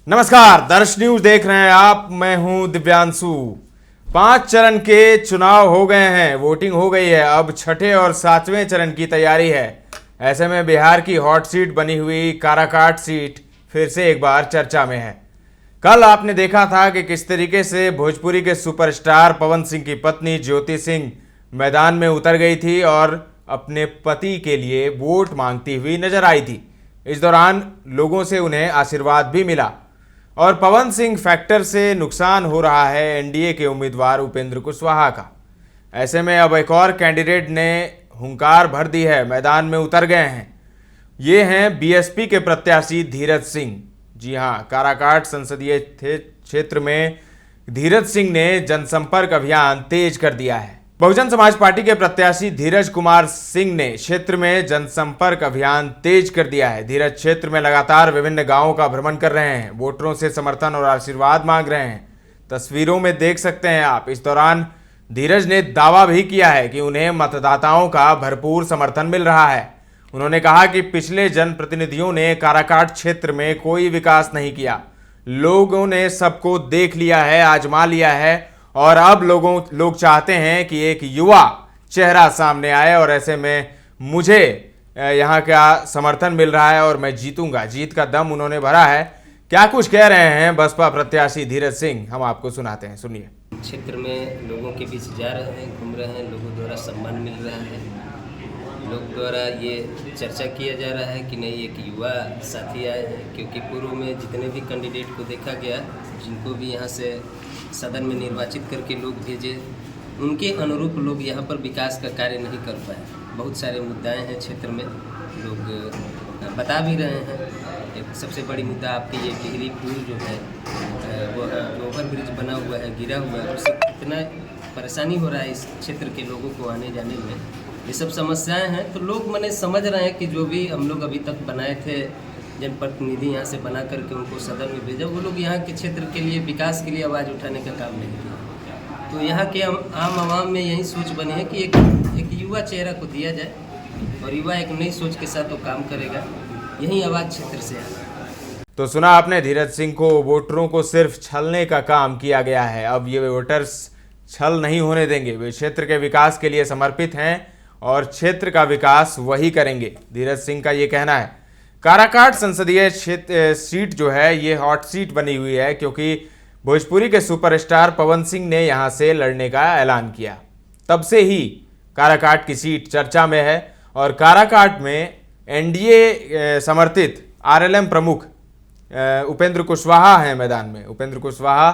नमस्कार, दर्श न्यूज देख रहे हैं आप। मैं हूं दिव्यांशु। 5 चरण के चुनाव हो गए हैं, वोटिंग हो गई है। अब छठे और 7वें चरण की तैयारी है। ऐसे में बिहार की हॉट सीट बनी हुई काराकाट सीट फिर से एक बार चर्चा में है। कल आपने देखा था कि किस तरीके से भोजपुरी के सुपरस्टार पवन सिंह की पत्नी ज्योति सिंह मैदान में उतर गई थी और अपने पति के लिए वोट मांगती हुई नजर आई थी। इस दौरान लोगों से उन्हें आशीर्वाद भी मिला और पवन सिंह फैक्टर से नुकसान हो रहा है एनडीए के उम्मीदवार उपेंद्र कुशवाहा का। ऐसे में अब एक और कैंडिडेट ने हुंकार भर दी है, मैदान में उतर गए हैं। ये हैं बीएसपी के प्रत्याशी धीरज सिंह। जी हाँ, काराकाट संसदीय क्षेत्र में धीरज सिंह ने जनसंपर्क अभियान तेज कर दिया है। बहुजन समाज पार्टी के प्रत्याशी धीरज कुमार सिंह ने क्षेत्र में जनसंपर्क अभियान तेज कर दिया है। धीरज क्षेत्र में लगातार विभिन्न गांवों का भ्रमण कर रहे हैं, वोटरों से समर्थन और आशीर्वाद मांग रहे हैं। तस्वीरों में देख सकते हैं आप। इस दौरान धीरज ने दावा भी किया है कि उन्हें मतदाताओं का भरपूर समर्थन मिल रहा है। उन्होंने कहा कि पिछले जनप्रतिनिधियों ने काराकाट क्षेत्र में कोई विकास नहीं किया। लोगों ने सबको देख लिया है, आजमा लिया है और अब लोग चाहते हैं कि एक युवा चेहरा सामने आए और ऐसे में मुझे यहाँ का समर्थन मिल रहा है और मैं जीतूंगा। जीत का दम उन्होंने भरा है। क्या कुछ कह रहे हैं बसपा प्रत्याशी धीरज सिंह, हम आपको सुनाते हैं, सुनिए। क्षेत्र में लोगों के बीच जा रहे हैं, घूम रहे हैं, लोगों द्वारा सम्मान मिल रहा है। लोग द्वारा ये चर्चा किया जा रहा है कि नहीं, एक युवा साथी आए हैं, क्योंकि पूर्व में जितने भी कैंडिडेट को देखा गया, जिनको भी यहाँ से सदन में निर्वाचित करके लोग भेजे, उनके अनुरूप लोग यहाँ पर विकास का कार्य नहीं कर पाए। बहुत सारे मुद्दाएं हैं क्षेत्र में, लोग बता भी रहे हैं। एक सबसे बड़ी मुद्दा आपकी ये टिहरी पुल जो है, वो ओवर ब्रिज बना हुआ है, गिरा हुआ है, उससे कितना परेशानी हो रहा है इस क्षेत्र के लोगों को आने जाने में। ये सब समस्याएं हैं, तो लोग मने समझ रहे हैं कि जो भी हम लोग अभी तक बनाए थे जनप्रतिनिधि, यहाँ से बना करके उनको सदन में भेजा, वो लोग यहाँ के क्षेत्र के लिए विकास के लिए आवाज़ उठाने का काम नहीं किया। तो यहाँ के आम आवाम में यही सोच बनी है कि एक युवा चेहरा को दिया जाए और युवा एक नई सोच के साथ वो काम करेगा। यही आवाज़ क्षेत्र से है। तो सुना आपने धीरज सिंह को। वोटरों को सिर्फ छलने का काम किया गया है। अब ये वोटर्स छल नहीं होने देंगे। वे क्षेत्र के विकास के लिए समर्पित हैं और क्षेत्र का विकास वही करेंगे, धीरज सिंह का ये कहना है। काराकाट संसदीय क्षेत्र सीट जो है ये हॉट सीट बनी हुई है क्योंकि भोजपुरी के सुपरस्टार पवन सिंह ने यहां से लड़ने का ऐलान किया। तब से ही काराकाट की सीट चर्चा में है और काराकाट में एनडीए समर्थित आरएलएम प्रमुख उपेंद्र कुशवाहा हैं मैदान में। उपेंद्र कुशवाहा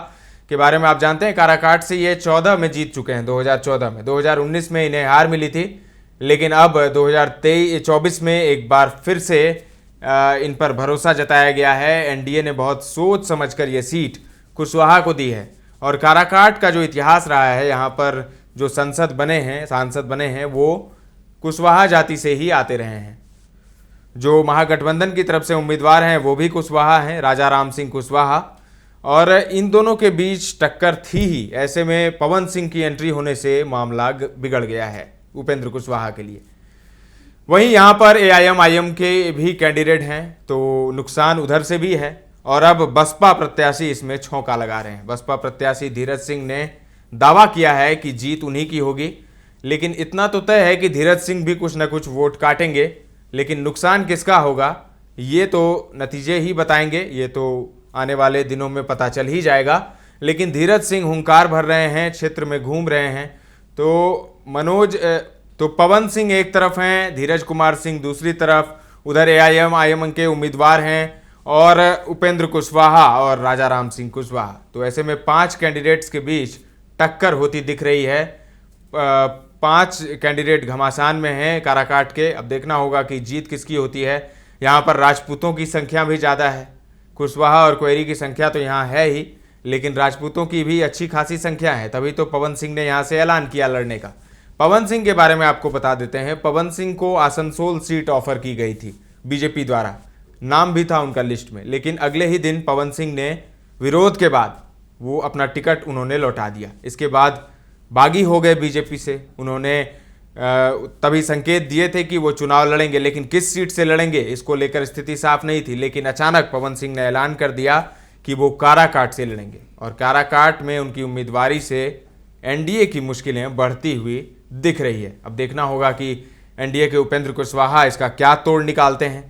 के बारे में आप जानते हैं, काराकाट से ये 14 में जीत चुके हैं। 2014 में, 2019 में इन्हें हार मिली थी, लेकिन अब 2024 में एक बार फिर से इन पर भरोसा जताया गया है। एनडीए ने बहुत सोच समझकर ये सीट कुशवाहा को दी है और काराकाट का जो इतिहास रहा है, यहाँ पर जो सांसद बने हैं वो कुशवाहा जाति से ही आते रहे हैं। जो महागठबंधन की तरफ से उम्मीदवार हैं वो भी कुशवाहा हैं, राजा राम सिंह कुशवाहा, और इन दोनों के बीच टक्कर थी ही। ऐसे में पवन सिंह की एंट्री होने से मामला बिगड़ गया है उपेंद्र कुशवाहा के लिए। वहीं यहाँ पर एआईएम के भी कैंडिडेट हैं, तो नुकसान उधर से भी है और अब बसपा प्रत्याशी इसमें छौंका लगा रहे हैं। बसपा प्रत्याशी धीरज सिंह ने दावा किया है कि जीत उन्हीं की होगी, लेकिन इतना तो तय है कि धीरज सिंह भी कुछ न कुछ वोट काटेंगे, लेकिन नुकसान किसका होगा ये तो नतीजे ही बताएंगे। ये तो आने वाले दिनों में पता चल ही जाएगा। लेकिन धीरज सिंह हुंकार भर रहे हैं, क्षेत्र में घूम रहे हैं। तो पवन सिंह एक तरफ हैं, धीरज कुमार सिंह दूसरी तरफ, उधर एआईएम के उम्मीदवार हैं और उपेंद्र कुशवाहा और राजा राम सिंह कुशवाहा। तो ऐसे में 5 कैंडिडेट्स के बीच टक्कर होती दिख रही है। 5 कैंडिडेट घमासान में हैं काराकाट के। अब देखना होगा कि जीत किसकी होती है। यहाँ पर राजपूतों की संख्या भी ज़्यादा है। कुशवाहा और क्वेरी की संख्या तो यहाँ है ही, लेकिन राजपूतों की भी अच्छी खासी संख्या है। तभी तो पवन सिंह ने यहाँ से ऐलान किया लड़ने का। पवन सिंह के बारे में आपको बता देते हैं। पवन सिंह को आसनसोल सीट ऑफर की गई थी बीजेपी द्वारा, नाम भी था उनका लिस्ट में, लेकिन अगले ही दिन पवन सिंह ने विरोध के बाद वो अपना टिकट उन्होंने लौटा दिया। इसके बाद बागी हो गए बीजेपी से। उन्होंने तभी संकेत दिए थे कि वो चुनाव लड़ेंगे, लेकिन किस सीट से लड़ेंगे इसको लेकर स्थिति साफ नहीं थी। लेकिन अचानक पवन सिंह ने ऐलान कर दिया कि वो काराकाट से लड़ेंगे और काराकाट में उनकी उम्मीदवारी से एनडीए की मुश्किलें बढ़ती हुई दिख रही है। अब देखना होगा कि एनडीए के उपेंद्र कुशवाहा इसका क्या तोड़ निकालते हैं।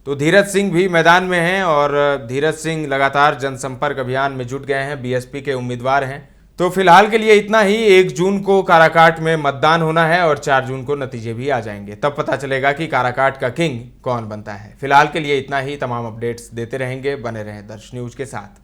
तो धीरज सिंह भी मैदान में हैं और धीरज सिंह लगातार जनसंपर्क अभियान में जुट गए हैं, बीएसपी के उम्मीदवार हैं। तो फिलहाल के लिए इतना ही। 1 जून को काराकाट में मतदान होना है और 4 जून को नतीजे भी आ जाएंगे, तब पता चलेगा कि काराकाट का किंग कौन बनता है। फिलहाल के लिए इतना ही। तमाम अपडेट्स देते रहेंगे, बने रहें दर्श न्यूज के साथ।